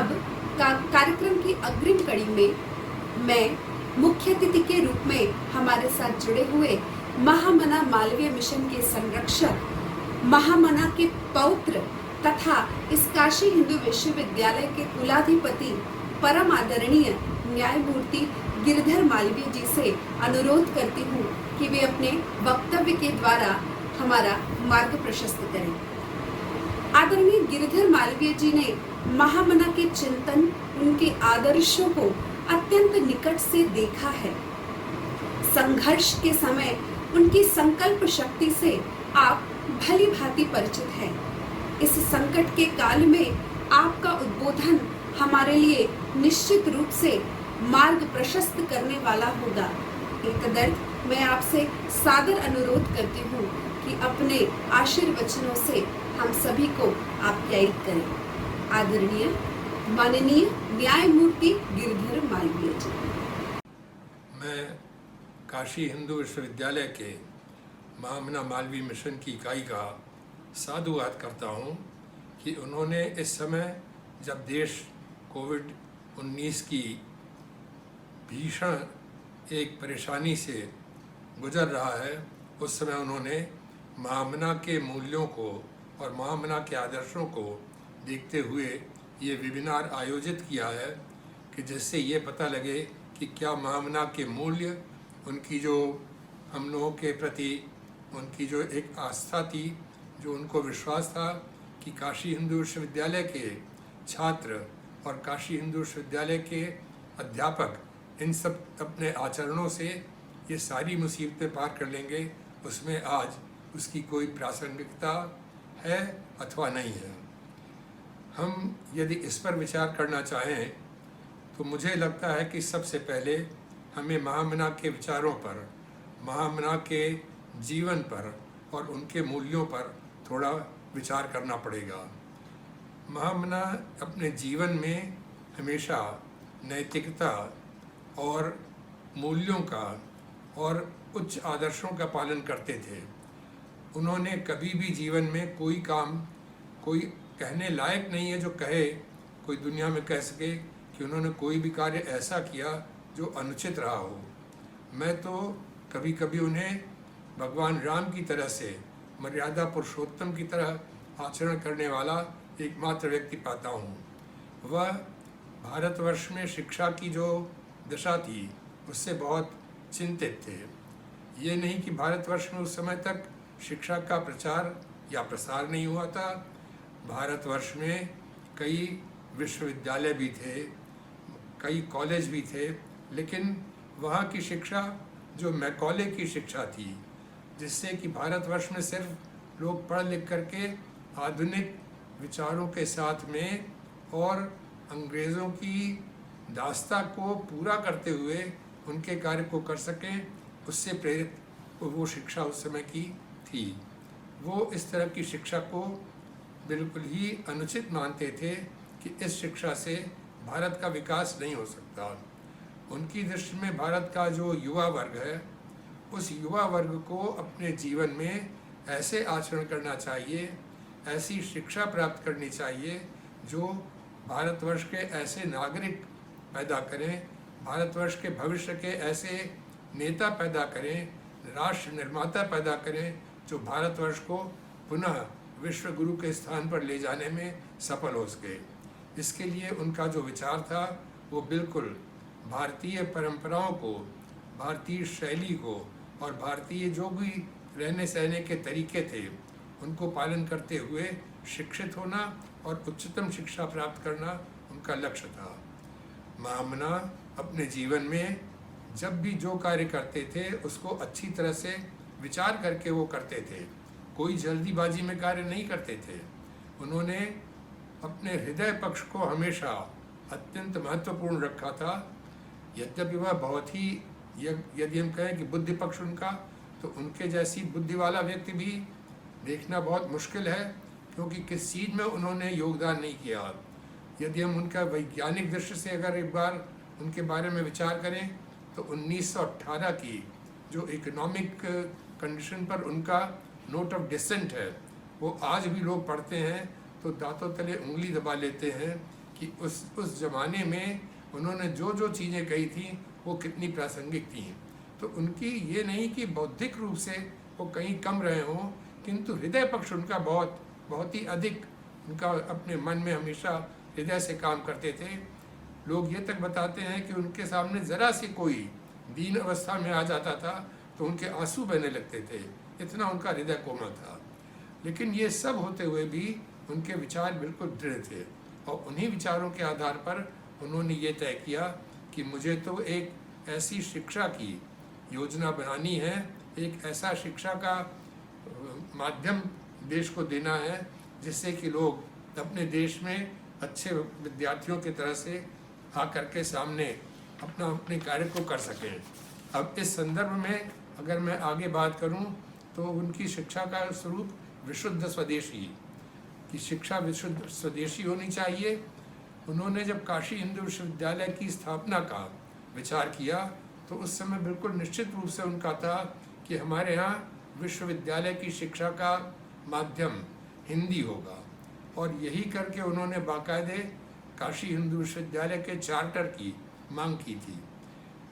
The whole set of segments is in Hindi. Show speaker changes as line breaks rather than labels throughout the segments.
अब कार्यक्रम की अग्रिम कड़ी में मैं मुख्य अतिथि के रूप में हमारे साथ जुड़े हुए महामना मालवीय मिशन के संरक्षक, महामना के पौत्र तथा इस काशी हिंदू विश्वविद्यालय के कुलाधिपति परम आदरणीय न्यायमूर्ति गिरधर मालवीय जी से अनुरोध करती हूँ कि वे अपने वक्तव्य के द्वारा हमारा मार्ग प्रशस्त करें। आदरणीय गिरधर मालवीय जी ने महामना के चिंतन, उनके आदर्शों को अत्यंत निकट से देखा है। संघर्ष के समय उनकी संकल्प शक्ति से आप भली भांति परिचित हैं। इस संकट के काल में आपका उद्बोधन हमारे लिए निश्चित रूप से मार्ग प्रशस्त करने वाला होगा। तदर्थ मैं आपसे सादर अनुरोध करती हूँ कि अपने आशीर्वचनों से हम सभी को आप्यायित करें। आदरणीय माननीय न्यायमूर्ति गिरधर मालवीय जी।
मैं काशी हिंदू विश्वविद्यालय के महामना मालवीय मिशन की इकाई का साधुवाद करता हूँ कि उन्होंने इस समय जब देश कोविड-19 की भीषण एक परेशानी से गुजर रहा है, उस समय उन्होंने महामना के मूल्यों को और महामना के आदर्शों को देखते हुए ये वेबिनार आयोजित किया है कि जिससे ये पता लगे कि क्या महामना के मूल्य, उनकी जो हम लोगों के प्रति उनकी जो एक आस्था थी, जो उनको विश्वास था कि काशी हिंदू विश्वविद्यालय के छात्र और काशी हिंदू विश्वविद्यालय के अध्यापक इन सब अपने आचरणों से ये सारी मुसीबतें पार कर लेंगे, उसमें आज उसकी कोई प्रासंगिकता है अथवा नहीं है। हम यदि इस पर विचार करना चाहें तो मुझे लगता है कि सबसे पहले हमें महामना के विचारों पर, महामना के जीवन पर और उनके मूल्यों पर थोड़ा विचार करना पड़ेगा। महामना अपने जीवन में हमेशा नैतिकता और मूल्यों का और उच्च आदर्शों का पालन करते थे। उन्होंने कभी भी जीवन में कोई काम, कोई कहने लायक नहीं है जो कहे, कोई दुनिया में कह सके कि उन्होंने कोई भी कार्य ऐसा किया जो अनुचित रहा हो। मैं तो कभी कभी उन्हें भगवान राम की तरह से, मर्यादा पुरुषोत्तम की तरह आचरण करने वाला एकमात्र व्यक्ति पाता हूँ। वह भारतवर्ष में शिक्षा की जो दशा थी उससे बहुत चिंतित थे। ये नहीं कि भारतवर्ष में उस समय तक शिक्षा का प्रचार या प्रसार नहीं हुआ था। भारतवर्ष में कई विश्वविद्यालय भी थे, कई कॉलेज भी थे, लेकिन वहाँ की शिक्षा जो मैकॉले की शिक्षा थी, जिससे कि भारतवर्ष में सिर्फ लोग पढ़ लिख करके आधुनिक विचारों के साथ में और अंग्रेज़ों की दास्ता को पूरा करते हुए उनके कार्य को कर सकें, उससे प्रेरित वो शिक्षा उस समय की थी। वो इस तरह की शिक्षा को बिल्कुल ही अनुचित मानते थे कि इस शिक्षा से भारत का विकास नहीं हो सकता। उनकी दृष्टि में भारत का जो युवा वर्ग है, उस युवा वर्ग को अपने जीवन में ऐसे आचरण करना चाहिए, ऐसी शिक्षा प्राप्त करनी चाहिए जो भारतवर्ष के ऐसे नागरिक पैदा करें, भारतवर्ष के भविष्य के ऐसे नेता पैदा करें, राष्ट्र निर्माता पैदा करें जो भारतवर्ष को पुनः विश्व गुरु के स्थान पर ले जाने में सफल हो सके। इसके लिए उनका जो विचार था वो बिल्कुल भारतीय परंपराओं को, भारतीय शैली को और भारतीय जो भी रहने सहने के तरीके थे उनको पालन करते हुए शिक्षित होना और उच्चतम शिक्षा प्राप्त करना उनका लक्ष्य था। महामना अपने जीवन में जब भी जो कार्य करते थे उसको अच्छी तरह से विचार करके वो करते थे, कोई जल्दीबाजी में कार्य नहीं करते थे। उन्होंने अपने हृदय पक्ष को हमेशा अत्यंत महत्वपूर्ण रखा था। यद्यपि वह बहुत ही, यदि हम कहें कि बुद्धि पक्ष उनका, तो उनके जैसी बुद्धि वाला व्यक्ति भी देखना बहुत मुश्किल है, क्योंकि किस चीज़ में उन्होंने योगदान नहीं किया। यदि हम उनका वैज्ञानिक दृष्टि से अगर एक बार उनके बारे में विचार करें तो 1918 की जो इकोनॉमिक कंडीशन पर उनका नोट ऑफ डिसेंट है, वो आज भी लोग पढ़ते हैं तो दांतों तले उंगली दबा लेते हैं कि उस ज़माने में उन्होंने जो जो चीज़ें कही थी वो कितनी प्रासंगिक थी। तो उनकी ये नहीं कि बौद्धिक रूप से वो कहीं कम रहे हों, किंतु हृदय पक्ष उनका बहुत ही अधिक, उनका अपने मन में हमेशा हृदय से काम करते थे। लोग ये तक बताते हैं कि उनके सामने ज़रा सी कोई दीन अवस्था में आ जाता था तो उनके आंसू बहने लगते थे, इतना उनका हृदय कोमल था। लेकिन ये सब होते हुए भी उनके विचार बिल्कुल दृढ़ थे, और उन्हीं विचारों के आधार पर उन्होंने ये तय किया कि मुझे तो एक ऐसी शिक्षा की योजना बनानी है, एक ऐसा शिक्षा का माध्यम देश को देना है जिससे कि लोग अपने देश में अच्छे विद्यार्थियों की तरह से आकर के सामने अपने कार्य को कर सकें। अब इस संदर्भ में अगर मैं आगे बात करूं तो उनकी शिक्षा का स्वरूप विशुद्ध स्वदेशी की शिक्षा विशुद्ध स्वदेशी होनी चाहिए। उन्होंने जब काशी हिंदू विश्वविद्यालय की स्थापना का विचार किया तो उस समय बिल्कुल निश्चित रूप से उनका था कि हमारे यहाँ विश्वविद्यालय की शिक्षा का माध्यम हिंदी होगा, और यही करके उन्होंने बाकायदे काशी हिंदू विश्वविद्यालय के चार्टर की मांग की थी।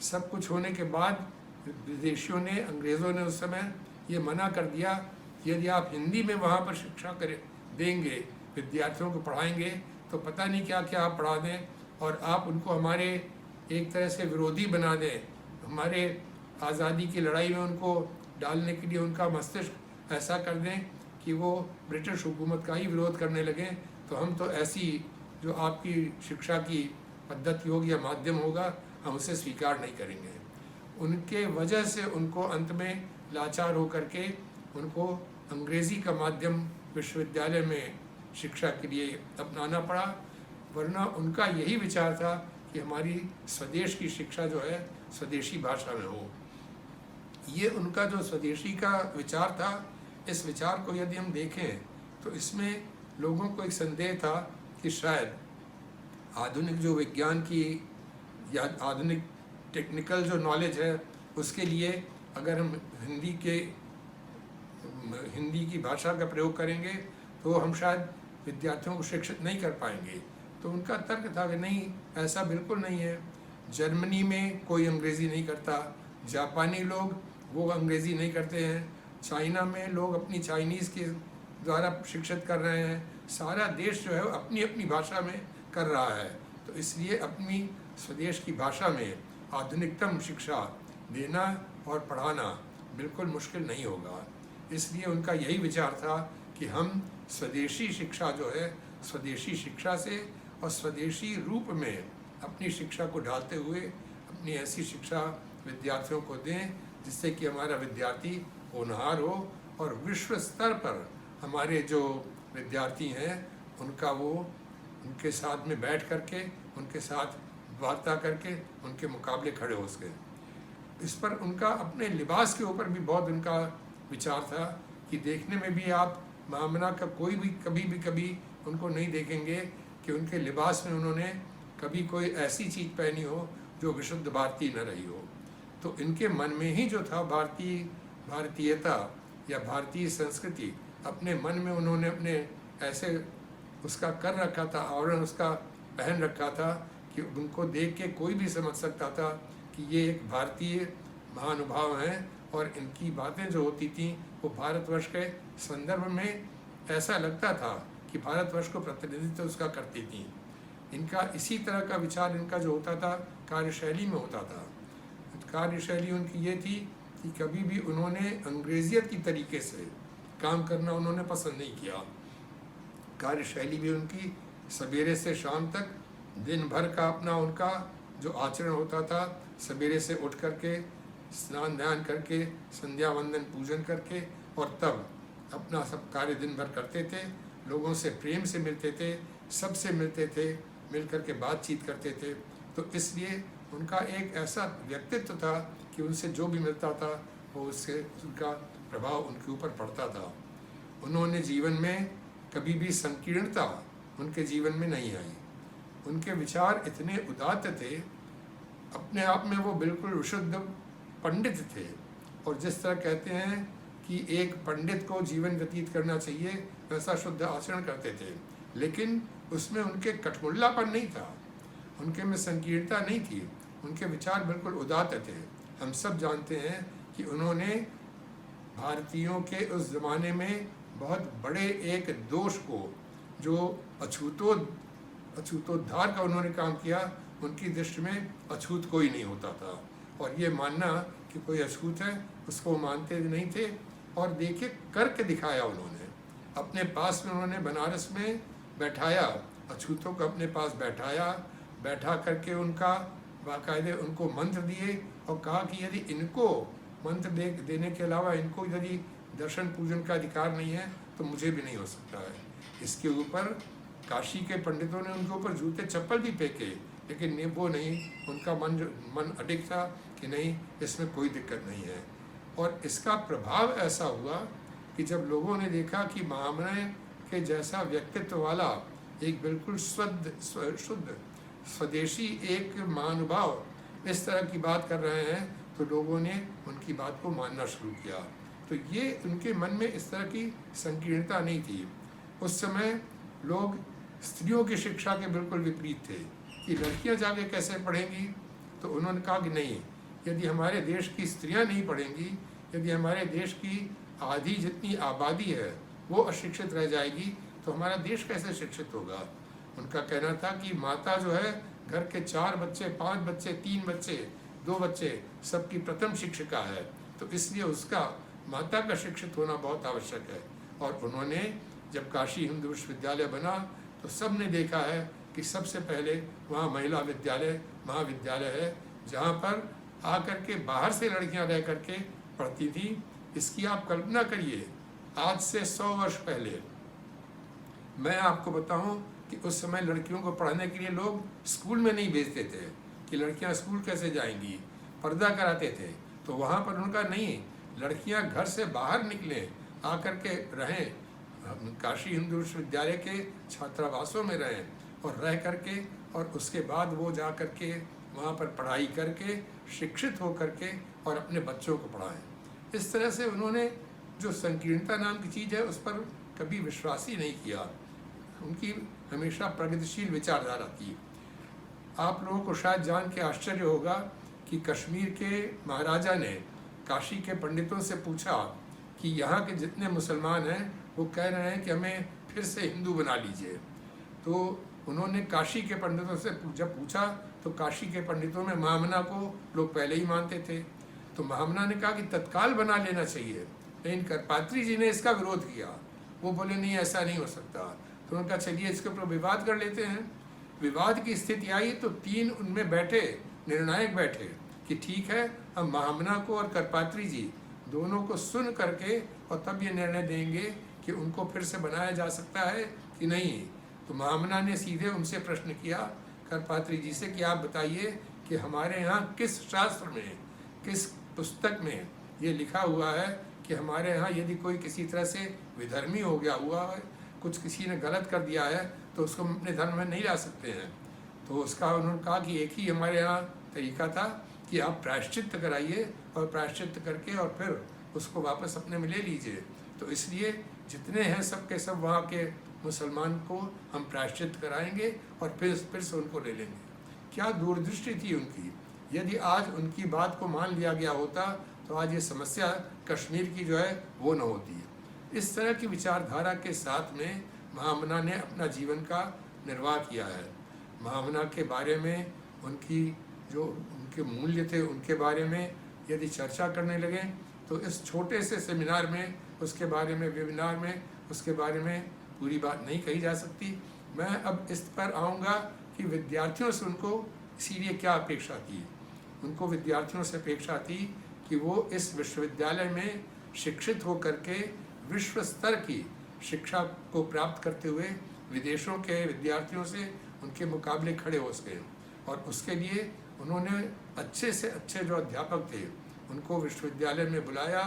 सब कुछ होने के बाद विदेशियों ने, अंग्रेज़ों ने उस समय ये मना कर दिया कि यदि आप हिंदी में वहाँ पर शिक्षा देंगे, विद्यार्थियों को पढ़ाएंगे, तो पता नहीं क्या क्या आप पढ़ा दें और आप उनको हमारे एक तरह से विरोधी बना दें, हमारे आज़ादी की लड़ाई में उनको डालने के लिए उनका मस्तिष्क ऐसा कर दें कि वो ब्रिटिश हुकूमत का ही विरोध करने लगें। तो हम तो ऐसी जो आपकी शिक्षा की पद्धति होगी या माध्यम होगा, हम उसे स्वीकार नहीं करेंगे। उनके वजह से उनको अंत में लाचार होकर के उनको अंग्रेज़ी का माध्यम विश्वविद्यालय में शिक्षा के लिए अपनाना पड़ा, वरना उनका यही विचार था कि हमारी स्वदेश की शिक्षा जो है स्वदेशी भाषा में हो। ये उनका जो स्वदेशी का विचार था, इस विचार को यदि हम देखें तो इसमें लोगों को एक संदेह था कि शायद आधुनिक जो विज्ञान की या आधुनिक टेक्निकल जो नॉलेज है उसके लिए अगर हम हिंदी की भाषा का प्रयोग करेंगे तो हम शायद विद्यार्थियों को शिक्षित नहीं कर पाएंगे। तो उनका तर्क था कि नहीं, ऐसा बिल्कुल नहीं है। जर्मनी में कोई अंग्रेज़ी नहीं करता, जापानी लोग वो अंग्रेज़ी नहीं करते हैं, चाइना में लोग अपनी चाइनीज़ के द्वारा शिक्षित कर रहे हैं, सारा देश जो है अपनी अपनी भाषा में कर रहा है। तो इसलिए अपनी स्वदेश की भाषा में आधुनिकतम शिक्षा देना और पढ़ाना बिल्कुल मुश्किल नहीं होगा। इसलिए उनका यही विचार था कि हम स्वदेशी शिक्षा जो है, स्वदेशी शिक्षा से और स्वदेशी रूप में अपनी शिक्षा को ढालते हुए अपनी ऐसी शिक्षा विद्यार्थियों को दें जिससे कि हमारा विद्यार्थी होनहार हो और विश्व स्तर पर हमारे जो विद्यार्थी हैं उनके साथ में बैठ करके, उनके साथ वार्ता करके उनके मुकाबले खड़े हो सके। इस पर उनका अपने लिबास के ऊपर भी बहुत उनका विचार था कि देखने में भी आप महामना का कोई भी कभी उनको नहीं देखेंगे कि उनके लिबास में उन्होंने कभी कोई ऐसी चीज़ पहनी हो जो विशुद्ध भारतीय न रही हो। तो इनके मन में ही जो था भारतीयता या भारतीय संस्कृति, अपने मन में उन्होंने अपने ऐसे उसका कर रखा था, आवरण उसका पहन रखा था कि उनको देख के कोई भी समझ सकता था कि ये एक भारतीय महानुभाव हैं और इनकी बातें जो होती थीं वो भारतवर्ष के संदर्भ में ऐसा लगता था कि भारतवर्ष को प्रतिनिधित्व उसका करती थी। इनका इसी तरह का विचार इनका जो होता था कार्यशैली में होता था। कार्यशैली उनकी ये थी कि कभी भी उन्होंने अंग्रेजियत की तरीके से काम करना उन्होंने पसंद नहीं किया। कार्यशैली भी उनकी सवेरे से शाम तक दिन भर का अपना उनका जो आचरण होता था, सवेरे से उठ करके स्नान ध्यान करके संध्या वंदन पूजन करके और तब अपना सब कार्य दिन भर करते थे, लोगों से प्रेम से मिलते थे, सबसे मिलते थे, मिल करके बातचीत करते थे। तो इसलिए उनका एक ऐसा व्यक्तित्व था कि उनसे जो भी मिलता था वो उससे उनका प्रभाव उनके ऊपर पड़ता था। उन्होंने जीवन में कभी भी संकीर्णता उनके जीवन में नहीं आई। उनके विचार इतने उदात्त थे, अपने आप में वो बिल्कुल विशुद्ध पंडित थे। और जिस तरह कहते हैं कि एक पंडित को जीवन व्यतीत करना चाहिए, वैसा शुद्ध आचरण करते थे। लेकिन उसमें उनके कठमुल्लापन नहीं था, उनके में संकीर्णता नहीं थी, उनके विचार बिल्कुल उदात्त थे। हम सब जानते हैं कि उन्होंने भारतीयों के उस ज़माने में बहुत बड़े एक दोष को, जो अछूतोद्धार का उन्होंने काम किया, उनकी दृष्टि में अछूत कोई नहीं होता था। और ये मानना कि कोई अछूत है उसको मानते नहीं थे। और देखिए करके दिखाया उन्होंने, अपने पास में उन्होंने बनारस में बैठाया, अछूतों को अपने पास बैठा करके उनका बाकायदे उनको मंत्र दिए और कहा कि यदि इनको मंत्र देने के अलावा इनको यदि दर्शन पूजन का अधिकार नहीं है तो मुझे भी नहीं हो सकता है। इसके ऊपर काशी के पंडितों ने उनके ऊपर जूते चप्पल भी फेंके, लेकिन वो नहीं, उनका मन अडिग था कि नहीं, इसमें कोई दिक्कत नहीं है। और इसका प्रभाव ऐसा हुआ कि जब लोगों ने देखा कि महामना के जैसा व्यक्तित्व वाला एक बिल्कुल शुद्ध स्वदेशी एक महानुभाव इस तरह की बात कर रहे हैं, तो लोगों ने उनकी बात को मानना शुरू किया। तो ये उनके मन में इस तरह की संकीर्णता नहीं थी। उस समय लोग स्त्रियों की शिक्षा के बिल्कुल विपरीत थे कि लड़कियां जाके कैसे पढ़ेंगी। तो उन्होंने कहा कि नहीं, यदि हमारे देश की स्त्रियां नहीं पढ़ेंगी, यदि हमारे देश की आधी जितनी आबादी है वो अशिक्षित रह जाएगी, तो हमारा देश कैसे शिक्षित होगा। उनका कहना था कि माता जो है घर के 4 बच्चे, 5 बच्चे, 3 बच्चे, 2 बच्चे, सबकी प्रथम शिक्षिका है, तो इसलिए उसका माता का शिक्षित होना बहुत आवश्यक है। और उन्होंने जब काशी हिंदू विश्वविद्यालय बना तो सब ने देखा है कि सबसे पहले वहाँ महिला विद्यालय महाविद्यालय है, जहाँ पर आकर के बाहर से लड़कियाँ रह करके पढ़ती थी। इसकी आप कल्पना करिए, आज से 100 वर्ष पहले मैं आपको बताऊं कि उस समय लड़कियों को पढ़ने के लिए लोग स्कूल में नहीं भेजते थे कि लड़कियां स्कूल कैसे जाएंगी, पर्दा कराते थे। तो वहाँ पर उनका नहीं, लड़कियां घर से बाहर निकलें, आकर के रहें, काशी हिंदू विश्वविद्यालय के छात्रावासों में रहें और रह करके, और उसके बाद वो जा करके वहाँ पर पढ़ाई करके शिक्षित हो करके और अपने बच्चों को पढ़ाएं। इस तरह से उन्होंने जो संकीर्णता नाम की चीज़ है उस पर कभी विश्वास ही नहीं किया। उनकी हमेशा प्रगतिशील विचारधारा थी। आप लोगों को शायद जान के आश्चर्य होगा कि कश्मीर के महाराजा ने काशी के पंडितों से पूछा कि यहाँ के जितने मुसलमान हैं वो कह रहे हैं कि हमें फिर से हिंदू बना लीजिए। तो उन्होंने काशी के पंडितों से जब पूछा तो काशी के पंडितों में महामना को लोग पहले ही मानते थे। तो महामना ने कहा कि तत्काल बना लेना चाहिए, लेकिन करपात्री जी ने इसका विरोध किया। वो बोले नहीं, ऐसा नहीं हो सकता। तो उन्होंने कहा चलिए इसके ऊपर विवाद कर लेते हैं। विवाद की स्थिति आई तो 3 उनमें बैठे, निर्णायक बैठे कि ठीक है, हम महामना को और करपात्री जी दोनों को सुन करके और तब ये निर्णय देंगे कि उनको फिर से बनाया जा सकता है कि नहीं। तो महामना ने सीधे उनसे प्रश्न किया करपात्री जी से कि आप बताइए कि हमारे यहाँ किस शास्त्र में, किस पुस्तक में ये लिखा हुआ है कि हमारे यहाँ यदि कोई किसी तरह से विधर्मी हो गया हुआ है, कुछ किसी ने गलत कर दिया है, तो उसको हम अपने धर्म में नहीं ला सकते हैं। तो उसका उन्होंने कहा कि एक ही हमारे यहाँ तरीका था कि आप प्रायश्चित्त कराइए और प्रायश्चित्त करके और फिर उसको वापस अपने में ले लीजिए। तो इसलिए जितने हैं सब के सब वहाँ के मुसलमान को हम प्रायश्चित्त कराएंगे और फिर से उनको ले लेंगे। क्या दूरदृष्टि थी उनकी। यदि आज उनकी बात को मान लिया गया होता तो आज ये समस्या कश्मीर की जो है वो न होती है। इस तरह की विचारधारा के साथ में महामना ने अपना जीवन का निर्वाह किया है। महामना के बारे में उनकी जो उनके मूल्य थे उनके बारे में यदि चर्चा करने लगे तो इस छोटे से सेमिनार में उसके बारे में, वेबिनार में उसके बारे में पूरी बात नहीं कही जा सकती। मैं अब इस पर आऊँगा कि विद्यार्थियों से उनको इसीलिए क्या अपेक्षा थी। उनको विद्यार्थियों से अपेक्षा थी कि वो इस विश्वविद्यालय में शिक्षित होकर के विश्व स्तर की शिक्षा को प्राप्त करते हुए विदेशों के विद्यार्थियों से उनके मुकाबले खड़े हो सके। और उसके लिए उन्होंने अच्छे से अच्छे जो अध्यापक थे उनको विश्वविद्यालय में बुलाया।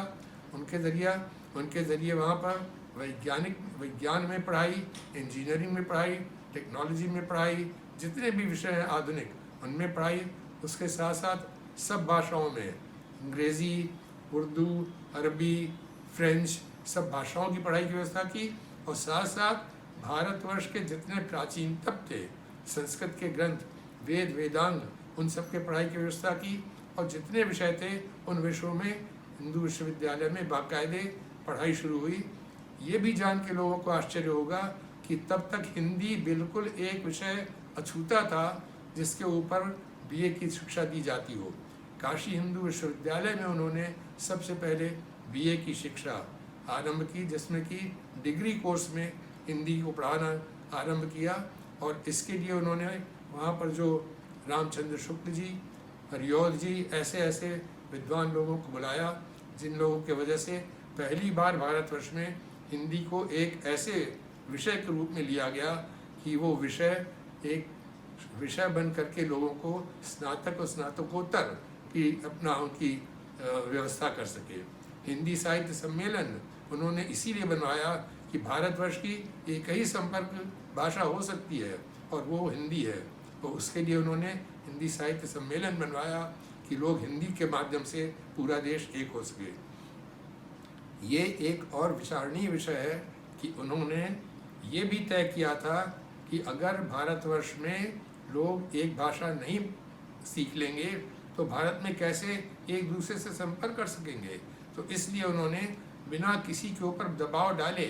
उनके ज़रिए वहाँ पर विज्ञान में पढ़ाई, इंजीनियरिंग में पढ़ाई, टेक्नोलॉजी में पढ़ाई, जितने भी विषय हैं आधुनिक उनमें पढ़ाई। उसके साथ साथ सब भाषाओं में अंग्रेज़ी, उर्दू, अरबी, फ्रेंच सब भाषाओं की पढ़ाई की व्यवस्था की। और साथ साथ भारतवर्ष के जितने प्राचीनतम थे संस्कृत के ग्रंथ, वेद, वेदांग, उन सब के पढ़ाई की व्यवस्था की, और जितने विषय थे उन विषयों में हिंदू विश्वविद्यालय में बाकायदे पढ़ाई शुरू हुई। ये भी जान के लोगों को आश्चर्य होगा कि तब तक हिंदी बिल्कुल एक विषय अछूता था जिसके ऊपर बीए की शिक्षा दी जाती हो। काशी हिंदू विश्वविद्यालय में उन्होंने सबसे पहले बीए की शिक्षा आरंभ की, जिसमें कि डिग्री कोर्स में हिंदी को पढ़ाना आरंभ किया। और इसके लिए उन्होंने वहाँ पर जो रामचंद्र शुक्ल जी, हरिऔध जी, ऐसे ऐसे विद्वान लोगों को बुलाया जिन लोगों की वजह से पहली बार भारतवर्ष में हिंदी को एक ऐसे विषय के रूप में लिया गया कि वो विषय एक विषय बन करके लोगों को स्नातक और स्नातकोत्तर की अपना उनकी व्यवस्था कर सके। हिंदी साहित्य सम्मेलन उन्होंने इसीलिए बनवाया कि भारतवर्ष की एक ही संपर्क भाषा हो सकती है और वो हिंदी है। तो उसके लिए उन्होंने हिंदी साहित्य सम्मेलन बनवाया कि लोग हिंदी के माध्यम से पूरा देश एक हो सके। ये एक और विचारणीय विषय है कि उन्होंने ये भी तय किया था कि अगर भारतवर्ष में लोग एक भाषा नहीं सीख लेंगे तो भारत में कैसे एक दूसरे से संपर्क कर सकेंगे। तो इसलिए उन्होंने बिना किसी के ऊपर दबाव डाले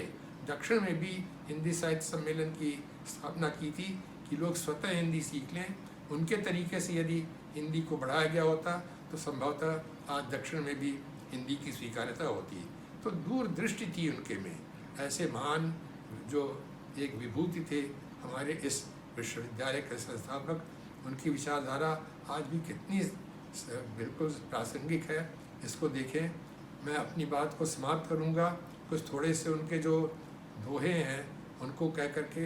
दक्षिण में भी हिंदी साहित्य सम्मेलन की स्थापना की थी कि लोग स्वतः हिंदी सीख लें। उनके तरीके से यदि हिंदी को बढ़ाया गया होता तो संभवतः आज दक्षिण में भी हिंदी की स्वीकार्यता होती। तो दूरदृष्टि थी उनके में। ऐसे महान जो एक विभूति थे हमारे इस विश्वविद्यालय के संस्थापक, उनकी विचारधारा आज भी कितनी बिल्कुल प्रासंगिक है, इसको देखें। मैं अपनी बात को समाप्त करूंगा कुछ थोड़े से उनके जो दोहे हैं उनको कह करके।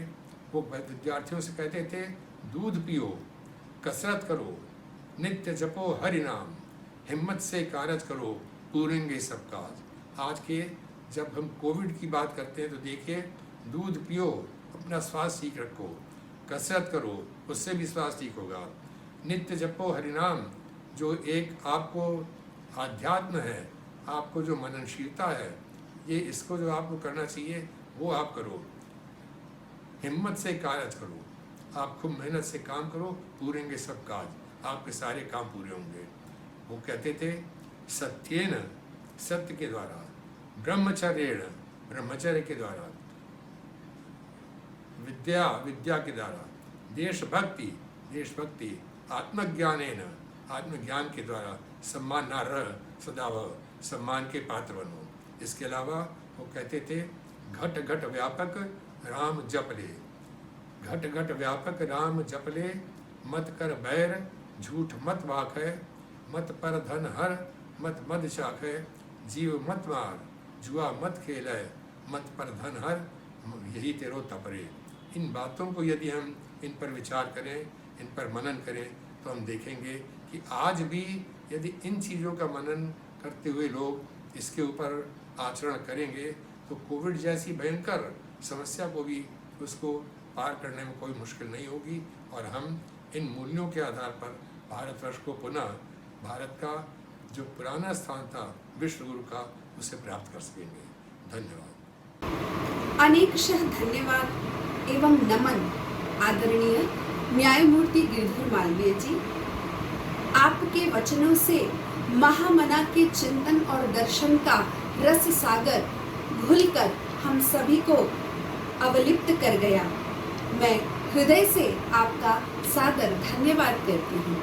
वो विद्यार्थियों से कहते थे, दूध पियो, कसरत करो, नित्य जपो हरि नाम, हिम्मत से कारज करो, पूरेंगे सब काज। आज के जब हम कोविड की बात करते हैं तो देखिए, दूध पियो, अपना स्वास्थ्य ठीक रखो, कसरत करो, उससे भी स्वास्थ्य ठीक होगा, नित्य जपो हरिनाम, जो एक आपको आध्यात्म है, आपको जो मननशीलता है, ये इसको जो आपको करना चाहिए वो आप करो, हिम्मत से कारज करो, आप खूब मेहनत से काम करो, पूरेंगे सब काज, आपके सारे काम पूरे होंगे। वो कहते थे, सत्येन, सत्य के द्वारा, ब्रह्मचर्येण, ब्रह्मचर्य के द्वारा, विद्या, विद्या के द्वारा, देशभक्ति, देशभक्ति, आत्मज्ञानेन, आत्मज्ञान के द्वारा, सम्मान न रह सदा वह, सम्मान के पात्र बनो। इसके अलावा वो कहते थे, घट घट व्यापक राम जप ले, घट घट व्यापक राम जप ले, मत कर बैर झूठ मत वाक है, मत पर धन हर मत मद शाख है, जीव मत मार जुआ मत खेल है, मत पर धन हर यही तेरो तपरे। इन बातों को यदि हम इन पर विचार करें, इन पर मनन करें, तो हम देखेंगे कि आज भी यदि इन चीज़ों का मनन करते हुए लोग इसके ऊपर आचरण करेंगे तो कोविड जैसी भयंकर समस्या को भी उसको पार करने में कोई मुश्किल नहीं होगी। और हम इन मूल्यों के आधार पर भारतवर्ष को पुनः भारत का जो पुराना स्थान था विश्व गुरु का, उसे प्राप्त कर सकेंगे। धन्यवाद।
अनेकशः धन्यवाद एवं नमन आदरणीय न्यायमूर्ति गिरधर मालवीय जी। आपके वचनों से महामना के चिंतन और दर्शन का रस सागर घुलकर हम सभी को अवलिप्त कर गया। मैं हृदय से आपका सादर धन्यवाद करती हूँ।